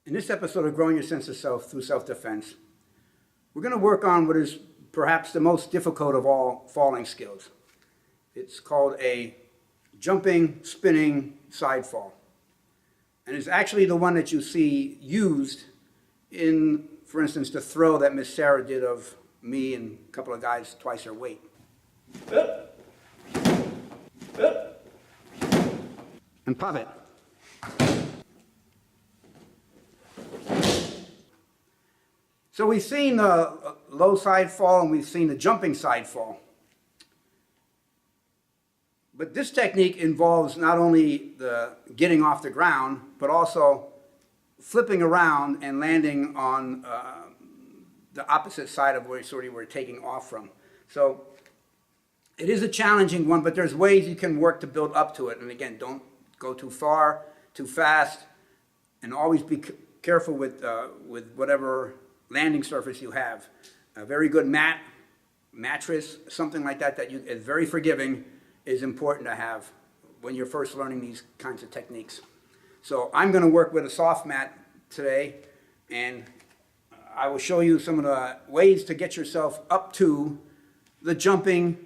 In this episode of Growing Your Sense of Self Through Self-Defense, we're going to work on what is perhaps the most difficult of all falling skills. It's called a jumping, spinning side fall. And it's actually the one that you see used in, for instance, the throw that Miss Sarah did of me and a couple of guys twice her weight. Up, up, and pop it. So we've seen the low side fall and we've seen the jumping side fall. But this technique involves not only the getting off the ground, but also flipping around and landing on the opposite side of where sort of we're taking off from. So it is a challenging one, but there's ways you can work to build up to it. And again, don't go too far, too fast, and always be careful with whatever landing surface you have. A very good mattress, something like that is very forgiving, is important to have when you're first learning these kinds of techniques. So I'm going to work with a soft mat today, and I will show you some of the ways to get yourself up to the jumping,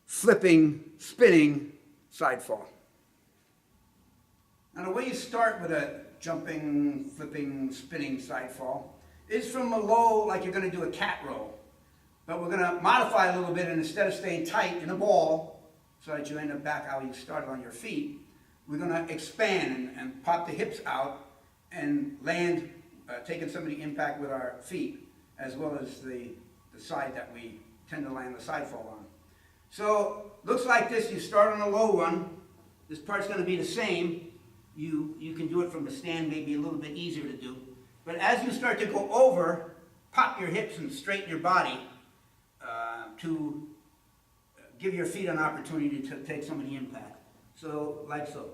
flipping, spinning side fall. Now the way you start with a jumping, flipping, spinning side fall is from a low, like you're going to do a cat roll. But we're going to modify a little bit, and instead of staying tight in a ball, so that you end up back how you started on your feet, we're going to expand and pop the hips out and land, taking some of the impact with our feet, as well as the side that we tend to land the side fall on. So, looks like this. You start on a low one. This part's going to be the same. You can do it from the stand, maybe a little bit easier to do. But as you start to go over, pop your hips and straighten your body to give your feet an opportunity to take some of the impact. So, like so.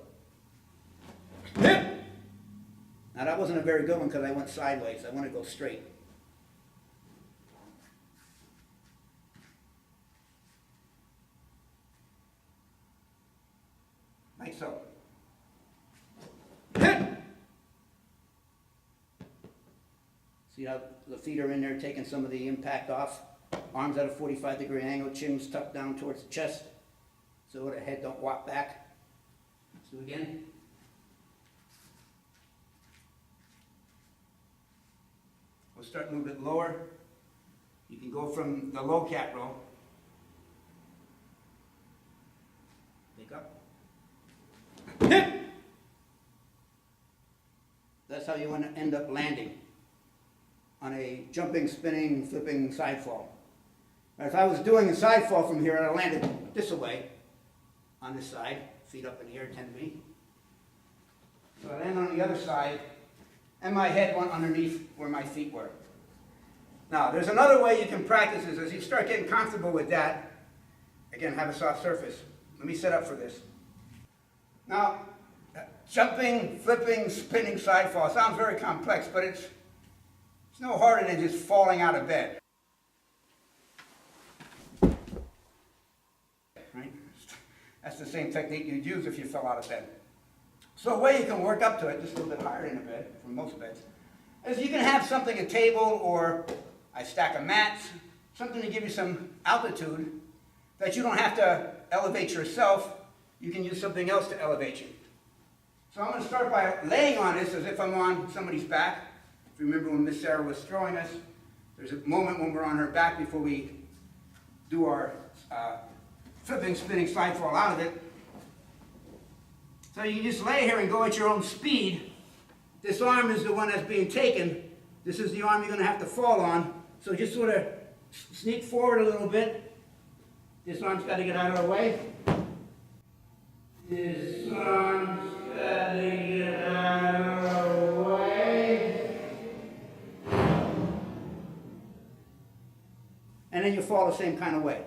Now that wasn't a very good one because I went sideways. I want to go straight. Like so. See how the feet are in there taking some of the impact off? Arms at a 45-degree angle, chin's tucked down towards the chest so the head don't walk back. Let's do it again. We'll start a little bit lower. You can go from the low cat roll. Pick up. That's how you want to end up landing on a jumping, spinning, flipping side fall. If I was doing a side fall from here, I'd have landed this way on this side, feet up in the air tend to be. So I land on the other side, and my head went underneath where my feet were. Now, there's another way you can practice this. As you start getting comfortable with that, again, have a soft surface. Let me set up for this. Now, jumping, flipping, spinning side fall sounds very complex, but it's no harder than just falling out of bed. Right? That's the same technique you'd use if you fell out of bed. So a way you can work up to it, just a little bit higher in the bed, from most beds, is you can have something, a table or a stack of mats, something to give you some altitude that you don't have to elevate yourself. You can use something else to elevate you. So I'm going to start by laying on this as if I'm on somebody's back. If you remember when Miss Sarah was throwing us, there's a moment when we're on her back before we do our flipping, spinning side fall out of it. So you can just lay here and go at your own speed. This arm is the one that's being taken. This is the arm you're going to have to fall on. So just sort of sneak forward a little bit. This arm's got to get out of the way. This arm's got to get out of the way. And then you fall the same kind of way.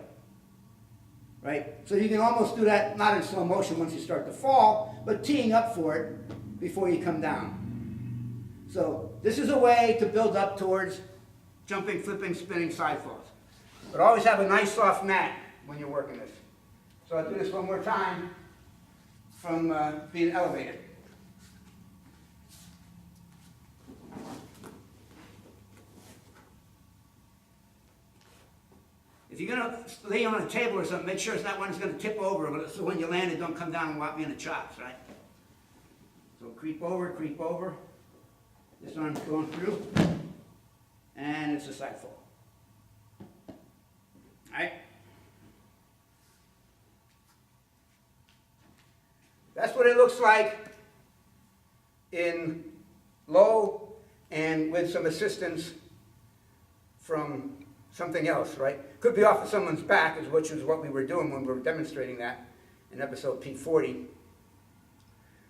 Right? So you can almost do that, not in slow motion once you start to fall, but teeing up for it before you come down. So this is a way to build up towards jumping, flipping, spinning side falls. But always have a nice soft mat when you're working this. So I'll do this one more time from being elevated. If you're gonna lay on a table or something, make sure it's not one that's gonna tip over, but so when you land it, don't come down and whop you in the chops, right? So creep over, creep over. This arm's going through, and it's a side fall. All right? That's what it looks like in low and with some assistance from something else, right? Could be off of someone's back, which is what we were doing when we were demonstrating that in episode P40.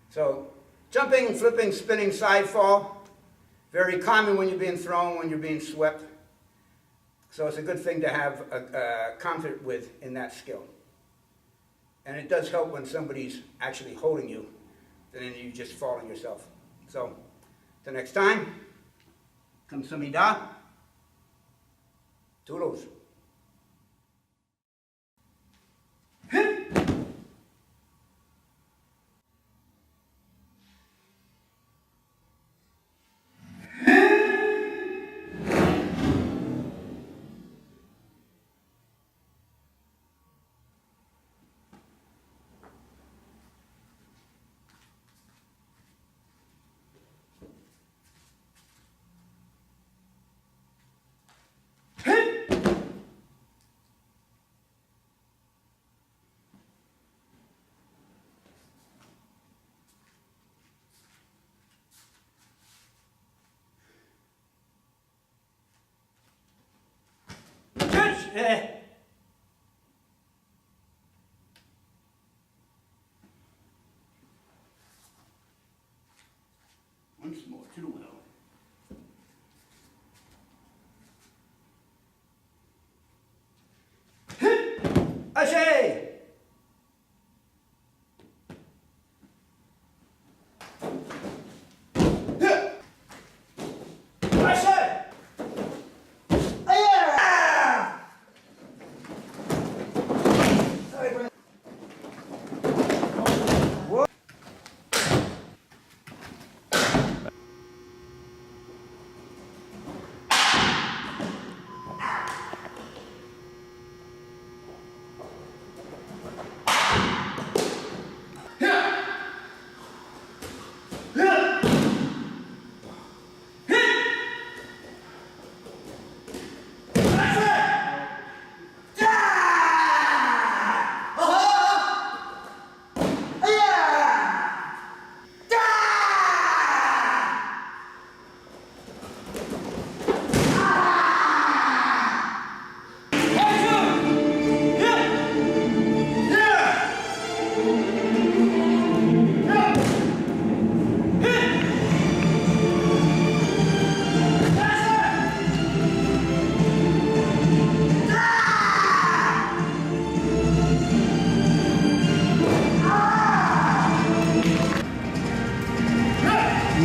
So, jumping, flipping, spinning, side fall, very common when you're being thrown, when you're being swept. So it's a good thing to have a confidence with in that skill. And it does help when somebody's actually holding you, and then you just fall on yourself. So, till next time, kamsahamnida, toodles. Once more to the well. Ashay!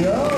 Yo!